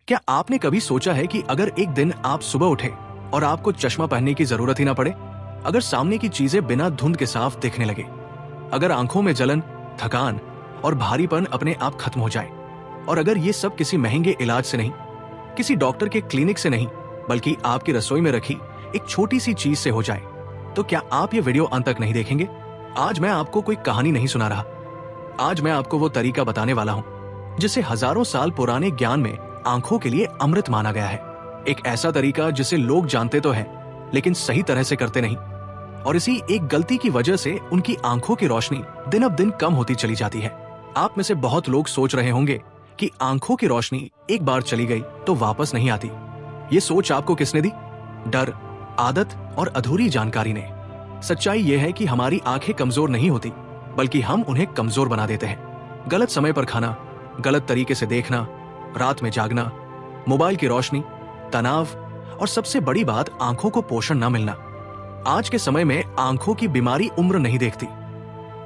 क्या आपने कभी सोचा है कि अगर एक दिन आप सुबह उठे और आपको चश्मा पहनने की जरूरत ही ना पड़े, अगर सामने की चीजें बिना धुंध के साफ दिखने लगे, अगर आंखों में जलन, थकान और भारीपन अपने आप खत्म हो जाए, और अगर ये सब किसी महंगे इलाज से नहीं, किसी डॉक्टर के क्लिनिक से नहीं, बल्कि आपकी रसोई में रखी एक छोटी सी चीज से हो जाए, तो क्या आप ये वीडियो अंत तक नहीं देखेंगे? आज मैं आपको कोई कहानी नहीं सुना रहा। आज मैं आपको वो तरीका बताने वाला हूँ जिसे हजारों साल पुराने ज्ञान में आंखों के लिए अमृत माना गया है। एक ऐसा तरीका जिसे लोग जानते तो हैं, लेकिन सही तरह से करते नहीं, और इसी एक गलती की वजह से उनकी आंखों की रोशनी दिन अब दिन कम होती चली जाती है। आप में से बहुत लोग सोच रहे होंगे कि आंखों की रोशनी एक बार चली गई तो वापस नहीं आती। ये सोच आपको किसने दी? डर, आदत और अधूरी जानकारी ने। सच्चाई यह है कि हमारी आंखें कमजोर नहीं होती, बल्कि हम उन्हें कमजोर बना देते हैं। गलत समय पर खाना, गलत तरीके से देखना, रात में जागना, मोबाइल की रोशनी, तनाव और सबसे बड़ी बात आंखों को पोषण न मिलना। आज के समय में आंखों की बीमारी उम्र नहीं देखती।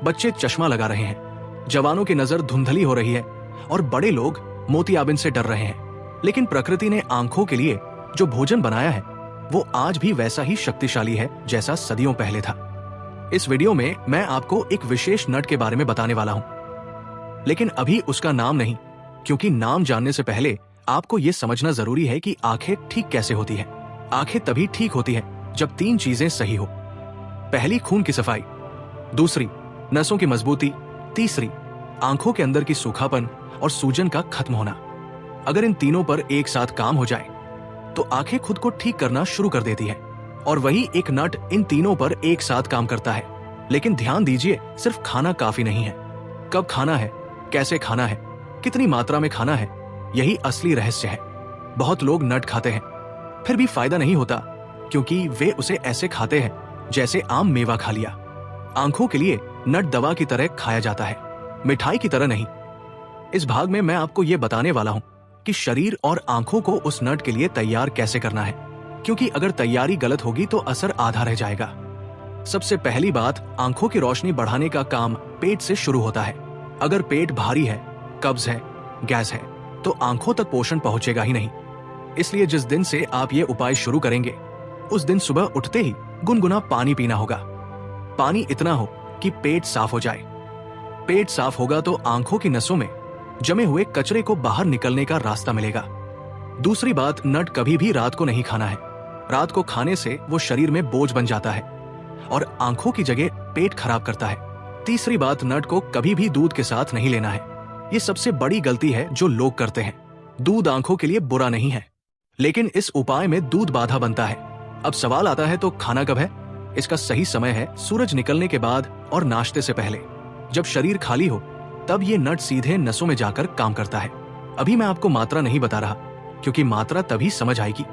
बच्चे चश्मा लगा रहे हैं, जवानों की नजर धुंधली हो रही है और बड़े लोग मोतियाबिंद से डर रहे हैं। लेकिन प्रकृति ने आंखों के लिए जो भोजन बनाया है वो आज भी वैसा ही शक्तिशाली है जैसा सदियों पहले था। इस वीडियो में मैं आपको एक विशेष नट के बारे में बताने वाला हूं, लेकिन अभी उसका नाम नहीं, क्योंकि नाम जानने से पहले आपको यह समझना जरूरी है कि आंखें ठीक कैसे होती है। आंखें तभी ठीक होती है जब तीन चीजें सही हो। पहली, खून की सफाई; दूसरी, नसों की मजबूती; तीसरी, आंखों के अंदर की सूखापन और सूजन का खत्म होना। अगर इन तीनों पर एक साथ काम हो जाए तो आंखें खुद को ठीक करना शुरू कर देती है, और वही एक नट इन तीनों पर एक साथ काम करता है। लेकिन ध्यान दीजिए, सिर्फ खाना काफी नहीं है। कब खाना है, कैसे खाना है, कितनी मात्रा में खाना है, यही असली रहस्य है। बहुत लोग नट खाते हैं, फिर भी फायदा नहीं होता, क्योंकि वे उसे ऐसे खाते हैं जैसे आम मेवा खा लिया। आंखों के लिए नट दवा की तरह खाया जाता है, मिठाई की तरह नहीं। इस भाग में मैं आपको यह बताने वाला हूं कि शरीर और आंखों को उस नट के लिए तैयार कैसे करना है, क्योंकि अगर तैयारी गलत होगी तो असर आधा रह जाएगा। सबसे पहली बात, आंखों की रोशनी बढ़ाने का काम पेट से शुरू होता है। अगर पेट भारी है, कब्ज है, गैस है, तो आंखों तक पोषण पहुंचेगा ही नहीं। इसलिए जिस दिन से आप ये उपाय शुरू करेंगे, उस दिन सुबह उठते ही गुनगुना पानी पीना होगा। पानी इतना हो कि पेट साफ हो जाए। पेट साफ होगा तो आंखों की नसों में जमे हुए कचरे को बाहर निकलने का रास्ता मिलेगा। दूसरी बात, नट कभी भी रात को नहीं खाना है। रात को खाने से वो शरीर में बोझ बन जाता है और आंखों की जगह पेट खराब करता है। तीसरी बात, नट को कभी भी दूध के साथ नहीं लेना है। ये सबसे बड़ी गलती है जो लोग करते हैं। दूध आंखों के लिए बुरा नहीं है, लेकिन इस उपाय में दूध बाधा बनता है। अब सवाल आता है, तो खाना कब है? इसका सही समय है सूरज निकलने के बाद और नाश्ते से पहले। जब शरीर खाली हो तब ये नट सीधे नसों में जाकर काम करता है। अभी मैं आपको मात्रा नहीं बता रहा, क्योंकि मात्रा तभी समझ आएगी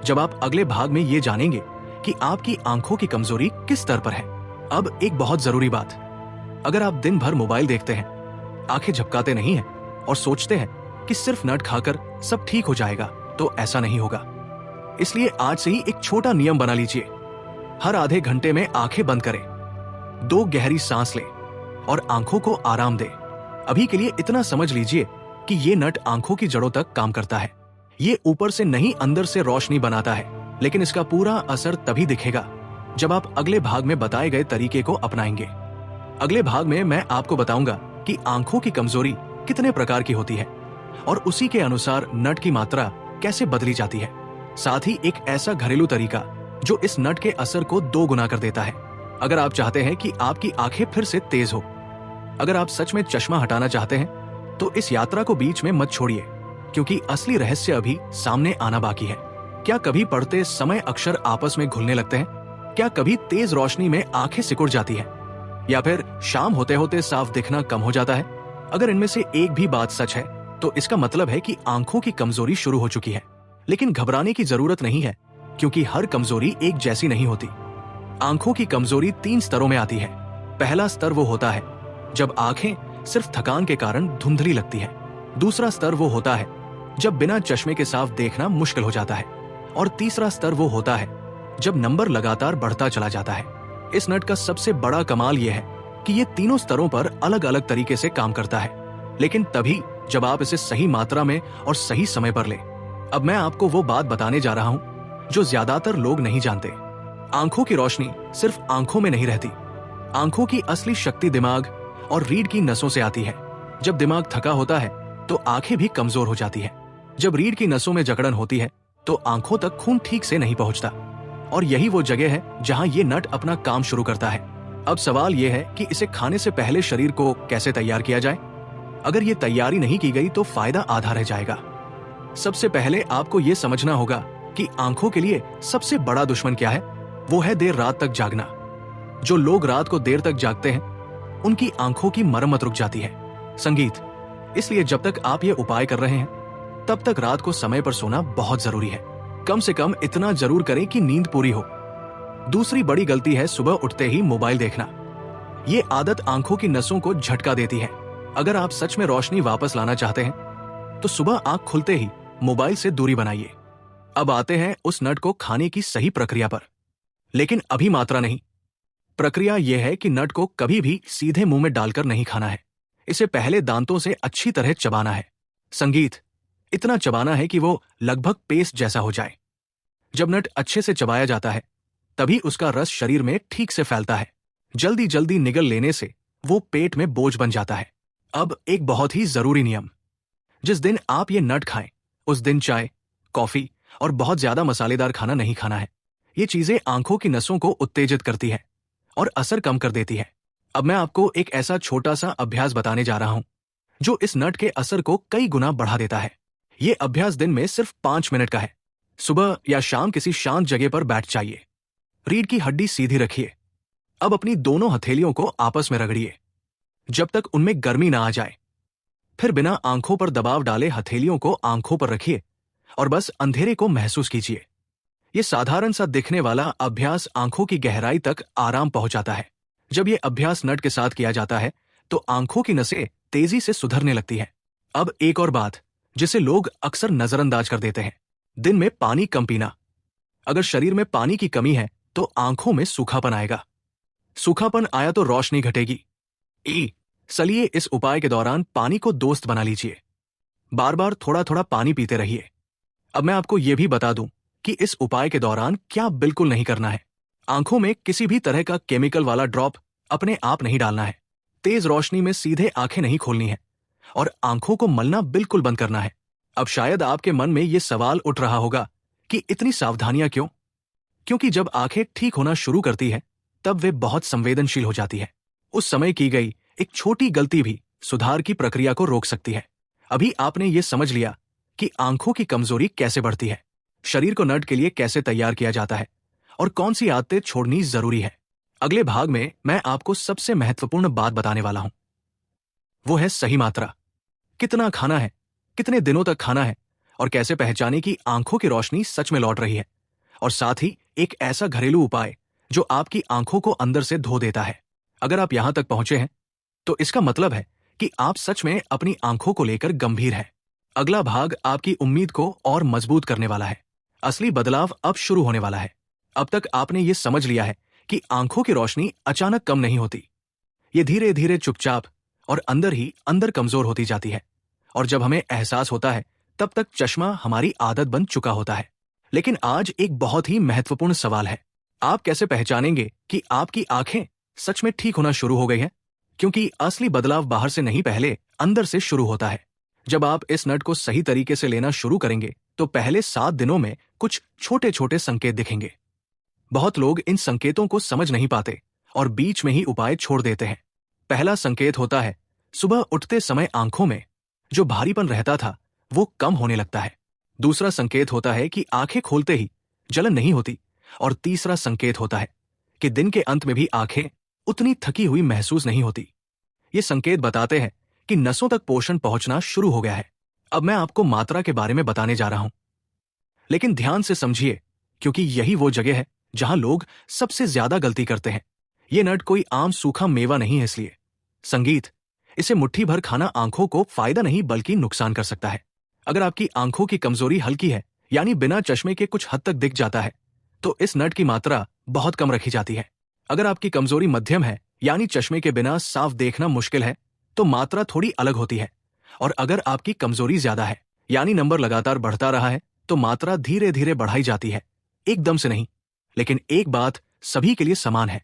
जब आप अगले भाग में ये जानेंगे कि आपकी आंखों की कमजोरी किस स्तर पर है। अब एक बहुत जरूरी बात, अगर आप दिन भर मोबाइल देखते हैं, आंखें झपकाते नहीं हैं और सोचते हैं कि सिर्फ नट खाकर सब ठीक हो जाएगा, तो ऐसा नहीं होगा। इसलिए आज से ही एक छोटा नियम बना लीजिए। हर आधे घंटे में आंखें बंद करें, 2 गहरी सांस लें और आंखों को आराम दें। अभी के लिए इतना समझ लीजिए कि ये नट आंखों की जड़ों तक काम करता है। ये ऊपर से नहीं अंदर से रोशनी बनाता है, लेकिन इसका पूरा असर तभी दिखेगा जब आप अगले भाग में बताए गए तरीके को अपनाएंगे। अगले भाग में मैं आपको बताऊंगा कि आंखों की कमजोरी कितने प्रकार की होती है और उसी के अनुसार नट की मात्रा कैसे बदली जाती है। साथ ही एक ऐसा घरेलू तरीका जो इस नट के असर को 2 गुना कर देता है। अगर आप चाहते हैं कि आपकी आंखें फिर से तेज हो, अगर आप सच में चश्मा हटाना चाहते हैं, तो इस यात्रा को बीच में मत छोड़िए, क्योंकि असली रहस्य अभी सामने आना बाकी है। क्या कभी पढ़ते समय अक्षर आपस में घुलने लगते हैं? क्या कभी तेज रोशनी में आंखें सिकुड़ जाती हैं? या फिर शाम होते होते साफ दिखना कम हो जाता है? अगर इनमें से एक भी बात सच है, तो इसका मतलब है कि आंखों की कमजोरी शुरू हो चुकी है। लेकिन घबराने की जरूरत नहीं है, क्योंकि हर कमजोरी एक जैसी नहीं होती। आंखों की कमजोरी 3 स्तरों में आती है। पहला स्तर वो होता है जब आंखें सिर्फ थकान के कारण धुंधली लगती है। दूसरा स्तर वो होता है जब बिना चश्मे के साफ देखना मुश्किल हो जाता है। और तीसरा स्तर वो होता है जब नंबर लगातार बढ़ता चला जाता है। इस नट का सबसे बड़ा कमाल यह है कि ये तीनों स्तरों पर अलग अलग तरीके से काम करता है, लेकिन तभी जब आप इसे सही मात्रा में और सही समय पर लें। अब मैं आपको वो बात बताने जा रहा हूं जो ज्यादातर लोग नहीं जानते। आंखों की रोशनी सिर्फ आंखों में नहीं रहती। आंखों की असली शक्ति दिमाग और रीढ़ की नसों से आती है। जब दिमाग थका होता है तो आंखें भी कमजोर हो जाती है। जब रीढ़ की नसों में जकड़न होती है तो आंखों तक खून ठीक से नहीं पहुंचता, और यही वो जगह है जहां ये नट अपना काम शुरू करता है। अब सवाल यह है कि इसे खाने से पहले शरीर को कैसे तैयार किया जाए। अगर ये तैयारी नहीं की गई तो फायदा आधा रह जाएगा। सबसे पहले आपको ये समझना होगा कि आंखों के लिए सबसे बड़ा दुश्मन क्या है। वो है देर रात तक जागना। जो लोग रात को देर तक जागते हैं उनकी आंखों की मरम्मत रुक जाती है। संगीत। इसलिए जब तक आप ये उपाय कर रहे हैं तब तक रात को समय पर सोना बहुत जरूरी है। कम से कम इतना जरूर करें कि नींद पूरी हो। दूसरी बड़ी गलती है सुबह उठते ही मोबाइल देखना। ये आदत आंखों की नसों को झटका देती है। अगर आप सच में रोशनी वापस लाना चाहते हैं तो सुबह आंख खुलते ही मोबाइल से दूरी बनाइए। अब आते हैं उस नट को खाने की सही प्रक्रिया पर। लेकिन अभी मात्रा नहीं। प्रक्रिया यह है कि नट को कभी भी सीधे मुंह में डालकर नहीं खाना है। इसे पहले दांतों से अच्छी तरह चबाना है। संगीत। इतना चबाना है कि वो लगभग पेस्ट जैसा हो जाए। जब नट अच्छे से चबाया जाता है तभी उसका रस शरीर में ठीक से फैलता है। जल्दी जल्दी निगल लेने से वो पेट में बोझ बन जाता है। अब एक बहुत ही जरूरी नियम। जिस दिन आप ये नट खाएं उस दिन चाय, कॉफी और बहुत ज्यादा मसालेदार खाना नहीं खाना है। ये चीजें आंखों की नसों को उत्तेजित करती है और असर कम कर देती है। अब मैं आपको एक ऐसा छोटा सा अभ्यास बताने जा रहा हूं जो इस नट के असर को कई गुना बढ़ा देता है। ये अभ्यास दिन में सिर्फ 5 मिनट का है। सुबह या शाम किसी शांत जगह पर बैठ जाइए। रीढ़ की हड्डी सीधी रखिए। अब अपनी दोनों हथेलियों को आपस में रगड़िए जब तक उनमें गर्मी ना आ जाए। फिर बिना आंखों पर दबाव डाले हथेलियों को आंखों पर रखिए और बस अंधेरे को महसूस कीजिए। यह साधारण सा दिखने वाला अभ्यास आंखों की गहराई तक आराम पहुंचाता है। जब यह अभ्यास नट के साथ किया जाता है तो आंखों की नसें तेजी से सुधरने लगती है। अब एक और बात जिसे लोग अक्सर नजरअंदाज कर देते हैं, दिन में पानी कम पीना। अगर शरीर में पानी की कमी है तो आंखों में सूखापन आएगा। सूखापन आया तो रोशनी घटेगी। इसलिए इस उपाय के दौरान पानी को दोस्त बना लीजिए। बार बार थोड़ा थोड़ा पानी पीते रहिए। अब मैं आपको यह भी बता दूं कि इस उपाय के दौरान क्या बिल्कुल नहीं करना है। आंखों में किसी भी तरह का केमिकल वाला ड्रॉप अपने आप नहीं डालना है। तेज रोशनी में सीधे आंखें नहीं खोलनी है और आंखों को मलना बिल्कुल बंद करना है। अब शायद आपके मन में यह सवाल उठ रहा होगा कि इतनी सावधानियां क्यों? क्योंकि जब आंखें ठीक होना शुरू करती है तब वे बहुत संवेदनशील हो जाती है। उस समय की गई एक छोटी गलती भी सुधार की प्रक्रिया को रोक सकती है। अभी आपने ये समझ लिया कि आंखों की कमजोरी कैसे बढ़ती है, शरीर को नट के लिए कैसे तैयार किया जाता है और कौन सी आदतें छोड़नी जरूरी है। अगले भाग में मैं आपको सबसे महत्वपूर्ण बात बताने वाला हूं। वो है सही मात्रा। कितना खाना है, कितने दिनों तक खाना है और कैसे पहचाने कि आंखों की रोशनी सच में लौट रही है। और साथ ही एक ऐसा घरेलू उपाय जो आपकी आंखों को अंदर से धो देता है। अगर आप यहां तक पहुंचे हैं तो इसका मतलब है कि आप सच में अपनी आंखों को लेकर गंभीर हैं। अगला भाग आपकी उम्मीद को और मजबूत करने वाला है। असली बदलाव अब शुरू होने वाला है। अब तक आपने ये समझ लिया है कि आंखों की रोशनी अचानक कम नहीं होती। ये धीरे धीरे चुपचाप और अंदर ही अंदर कमजोर होती जाती है। और जब हमें एहसास होता है तब तक चश्मा हमारी आदत बन चुका होता है। लेकिन आज एक बहुत ही महत्वपूर्ण सवाल है। आप कैसे पहचानेंगे कि आपकी आंखें सच में ठीक होना शुरू हो गई हैं? क्योंकि असली बदलाव बाहर से नहीं, पहले अंदर से शुरू होता है। जब आप इस नट को सही तरीके से लेना शुरू करेंगे तो पहले 7 दिनों में कुछ छोटे छोटे संकेत दिखेंगे। बहुत लोग इन संकेतों को समझ नहीं पाते और बीच में ही उपाय छोड़ देते हैं। पहला संकेत होता है सुबह उठते समय आंखों में जो भारीपन रहता था वो कम होने लगता है। दूसरा संकेत होता है कि आंखें खोलते ही जलन नहीं होती। और तीसरा संकेत होता है कि दिन के अंत में भी आंखें उतनी थकी हुई महसूस नहीं होती। ये संकेत बताते हैं कि नसों तक पोषण पहुंचना शुरू हो गया है। अब मैं आपको मात्रा के बारे में बताने जा रहा हूं, लेकिन ध्यान से समझिए क्योंकि यही वो जगह है जहां लोग सबसे ज्यादा गलती करते हैं। ये नट कोई आम सूखा मेवा नहीं है। इसलिए संगीत, इसे मुट्ठी भर खाना आंखों को फायदा नहीं बल्कि नुकसान कर सकता है। अगर आपकी आंखों की कमजोरी हल्की है यानी बिना चश्मे के कुछ हद तक दिख जाता है तो इस नट की मात्रा बहुत कम रखी जाती है। अगर आपकी कमजोरी मध्यम है यानी चश्मे के बिना साफ देखना मुश्किल है तो मात्रा थोड़ी अलग होती है। और अगर आपकी कमजोरी ज्यादा है यानी नंबर लगातार बढ़ता रहा है तो मात्रा धीरे धीरे बढ़ाई जाती है, एकदम से नहीं। लेकिन एक बात सभी के लिए समान है,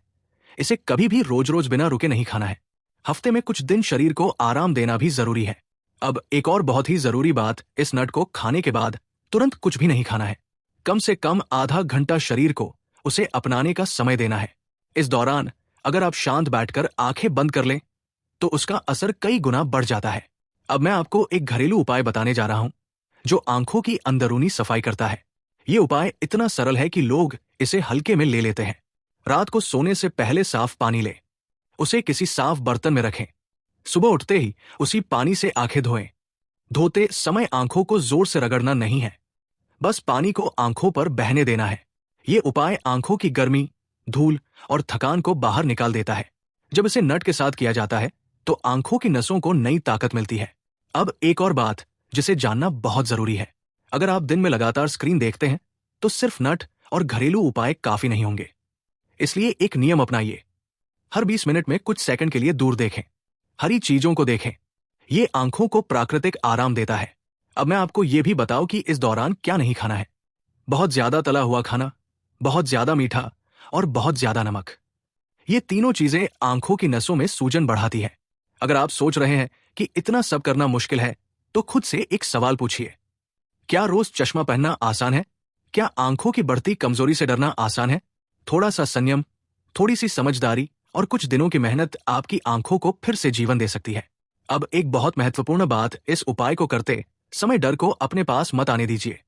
इसे कभी भी रोज रोज बिना रुके नहीं खाना है। हफ्ते में कुछ दिन शरीर को आराम देना भी जरूरी है। अब एक और बहुत ही जरूरी बात, इस नट को खाने के बाद तुरंत कुछ भी नहीं खाना है। कम से कम आधा घंटा शरीर को उसे अपनाने का समय देना है। इस दौरान अगर आप शांत बैठकर आंखें बंद कर लें तो उसका असर कई गुना बढ़ जाता है। अब मैं आपको एक घरेलू उपाय बताने जा रहा हूं जो आंखों की अंदरूनी सफाई करता है। ये उपाय इतना सरल है कि लोग इसे हल्के में ले लेते हैं। रात को सोने से पहले साफ पानी लें, उसे किसी साफ बर्तन में रखें। सुबह उठते ही उसी पानी से आंखें धोएं। धोते समय आंखों को जोर से रगड़ना नहीं है, बस पानी को आंखों पर बहने देना है। ये उपाय आंखों की गर्मी, धूल और थकान को बाहर निकाल देता है। जब इसे नट के साथ किया जाता है तो आंखों की नसों को नई ताकत मिलती है। अब एक और बात जिसे जानना बहुत जरूरी है, अगर आप दिन में लगातार स्क्रीन देखते हैं तो सिर्फ नट और घरेलू उपाय काफी नहीं होंगे। इसलिए एक नियम अपनाइए, हर 20 मिनट में कुछ सेकंड के लिए दूर देखें, हरी चीजों को देखें। ये आंखों को प्राकृतिक आराम देता है। अब मैं आपको यह भी बताऊं कि इस दौरान क्या नहीं खाना है। बहुत ज्यादा तला हुआ खाना, बहुत ज्यादा मीठा और बहुत ज्यादा नमक, ये तीनों चीजें आंखों की नसों में सूजन बढ़ाती है। अगर आप सोच रहे हैं कि इतना सब करना मुश्किल है तो खुद से एक सवाल पूछिए, क्या रोज चश्मा पहनना आसान है? क्या आंखों की बढ़ती कमजोरी से डरना आसान है? थोड़ा सा संयम, थोड़ी सी समझदारी और कुछ दिनों की मेहनत आपकी आंखों को फिर से जीवन दे सकती है। अब एक बहुत महत्वपूर्ण बात, इस उपाय को करते समय डर को अपने पास मत आने दीजिए,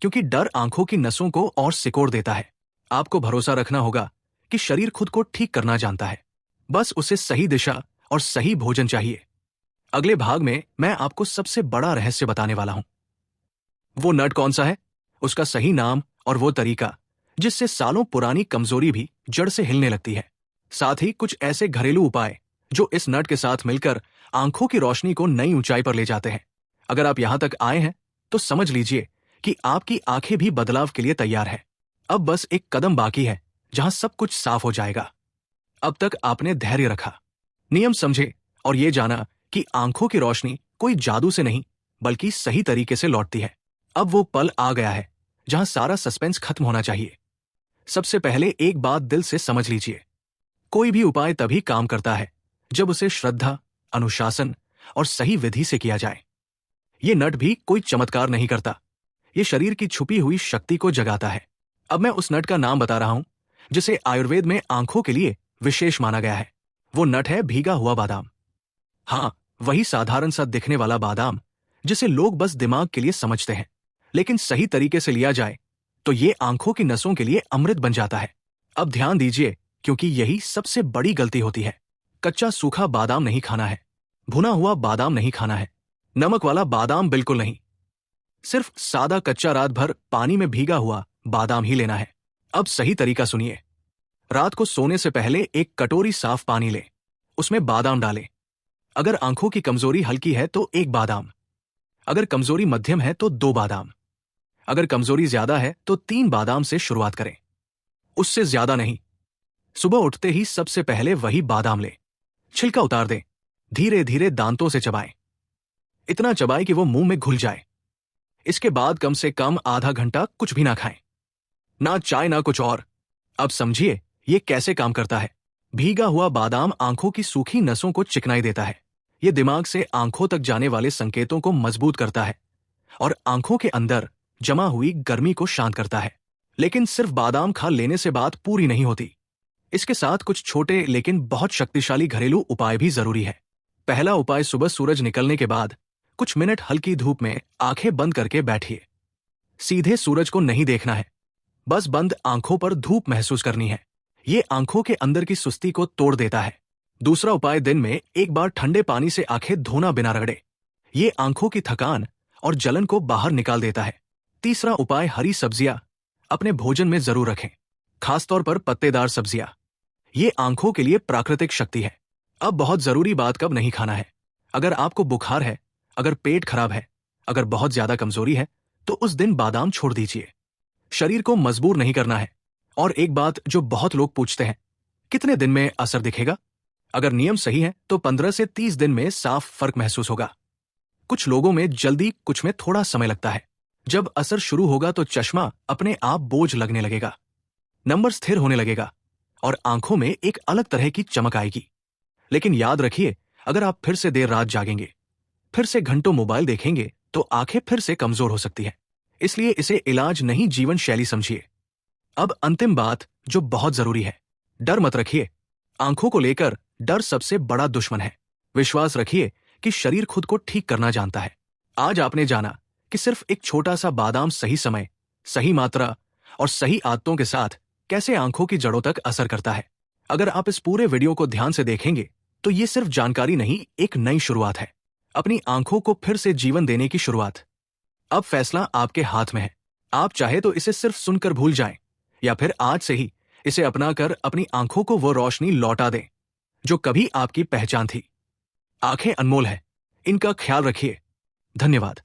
क्योंकि डर आंखों की नसों को और सिकोड़ देता है। आपको भरोसा रखना होगा कि शरीर खुद को ठीक करना जानता है, बस उसे सही दिशा और सही भोजन चाहिए। अगले भाग में मैं आपको सबसे बड़ा रहस्य बताने वाला हूं। वो नट कौन सा है, उसका सही नाम और वो तरीका जिससे सालों पुरानी कमजोरी भी जड़ से हिलने लगती है। साथ ही कुछ ऐसे घरेलू उपाय जो इस नट के साथ मिलकर आंखों की रोशनी को नई ऊंचाई पर ले जाते हैं। अगर आप यहां तक आए हैं तो समझ लीजिए कि आपकी आंखें भी बदलाव के लिए तैयार है। अब बस एक कदम बाकी है जहां सब कुछ साफ हो जाएगा। अब तक आपने धैर्य रखा, नियम समझे और ये जाना कि आंखों की रोशनी कोई जादू से नहीं बल्कि सही तरीके से लौटती है। अब वो पल आ गया है जहां सारा सस्पेंस खत्म होना चाहिए। सबसे पहले एक बात दिल से समझ लीजिए, कोई भी उपाय तभी काम करता है जब उसे श्रद्धा, अनुशासन और सही विधि से किया जाए। ये नट भी कोई चमत्कार नहीं करता, ये शरीर की छुपी हुई शक्ति को जगाता है। अब मैं उस नट का नाम बता रहा हूं जिसे आयुर्वेद में आंखों के लिए विशेष माना गया है। वो नट है भीगा हुआ बादाम। हाँ, वही साधारण सा दिखने वाला बादाम जिसे लोग बस दिमाग के लिए समझते हैं, लेकिन सही तरीके से लिया जाए तो ये आंखों की नसों के लिए अमृत बन जाता है। अब ध्यान दीजिए, क्योंकि यही सबसे बड़ी गलती होती है। कच्चा सूखा बादाम नहीं खाना है, भुना हुआ बादाम नहीं खाना है, नमक वाला बादाम बिल्कुल नहीं। सिर्फ सादा कच्चा रात भर पानी में भीगा हुआ बादाम ही लेना है। अब सही तरीका सुनिए, रात को सोने से पहले एक कटोरी साफ पानी लें, उसमें बादाम डालें। अगर आंखों की कमजोरी हल्की है तो 1 बादाम, अगर कमजोरी मध्यम है तो 2 बादाम, अगर कमजोरी ज्यादा है तो 3 बादाम से शुरुआत करें, उससे ज्यादा नहीं। सुबह उठते ही सबसे पहले वही बादाम लें, छिलका उतार दें, धीरे धीरे दांतों से चबाएं, इतना चबाएं कि वो मुंह में घुल जाए। इसके बाद कम से कम आधा घंटा कुछ भी ना खाएं, ना चाय ना कुछ और। अब समझिए ये कैसे काम करता है। भीगा हुआ बादाम आंखों की सूखी नसों को चिकनाई देता है, ये दिमाग से आंखों तक जाने वाले संकेतों को मजबूत करता है और आंखों के अंदर जमा हुई गर्मी को शांत करता है। लेकिन सिर्फ बादाम खा लेने से बात पूरी नहीं होती, इसके साथ कुछ छोटे लेकिन बहुत शक्तिशाली घरेलू उपाय भी जरूरी है। पहला उपाय, सुबह सूरज निकलने के बाद कुछ मिनट हल्की धूप में आंखें बंद करके बैठिए। सीधे सूरज को नहीं देखना है, बस बंद आंखों पर धूप महसूस करनी है। ये आंखों के अंदर की सुस्ती को तोड़ देता है। दूसरा उपाय, दिन में एक बार ठंडे पानी से आंखें धोना बिना रगड़े, ये आंखों की थकान और जलन को बाहर निकाल देता है। तीसरा उपाय, हरी सब्जियां अपने भोजन में जरूर रखें, खासतौर पर पत्तेदार सब्जियां, ये आंखों के लिए प्राकृतिक शक्ति है। अब बहुत जरूरी बात, कब नहीं खाना है। अगर आपको बुखार है, अगर पेट खराब है, अगर बहुत ज्यादा कमजोरी है तो उस दिन बादाम छोड़ दीजिए। शरीर को मजबूर नहीं करना है। और एक बात जो बहुत लोग पूछते हैं, कितने दिन में असर दिखेगा? अगर नियम सही है तो 15 से 30 दिन में साफ फर्क महसूस होगा। कुछ लोगों में जल्दी, कुछ में थोड़ा समय लगता है, जब असर शुरू होगा तो चश्मा अपने आप बोझ लगने लगेगा, नंबर स्थिर होने लगेगा और आंखों में एक अलग तरह की चमक आएगी। लेकिन याद रखिए, अगर आप फिर से देर रात जागेंगे, फिर से घंटों मोबाइल देखेंगे, तो आंखें फिर से कमजोर हो सकती हैं। इसलिए इसे इलाज नहीं, जीवन शैली समझिए। अब अंतिम बात जो बहुत जरूरी है, डर मत रखिए। आंखों को लेकर डर सबसे बड़ा दुश्मन है। विश्वास रखिए कि शरीर खुद को ठीक करना जानता है। आज आपने जाना कि सिर्फ एक छोटा सा बादाम सही समय, सही मात्रा और सही आदतों के साथ कैसे आंखों की जड़ों तक असर करता है। अगर आप इस पूरे वीडियो को ध्यान से देखेंगे तो ये सिर्फ जानकारी नहीं, एक नई शुरुआत है। अपनी आंखों को फिर से जीवन देने की शुरुआत। अब फैसला आपके हाथ में है। आप चाहे तो इसे सिर्फ सुनकर भूल जाएं, या फिर आज से ही इसे अपनाकर अपनी आंखों को वो रोशनी लौटा दें जो कभी आपकी पहचान थी। आंखें अनमोल है, इनका ख्याल रखिए। धन्यवाद।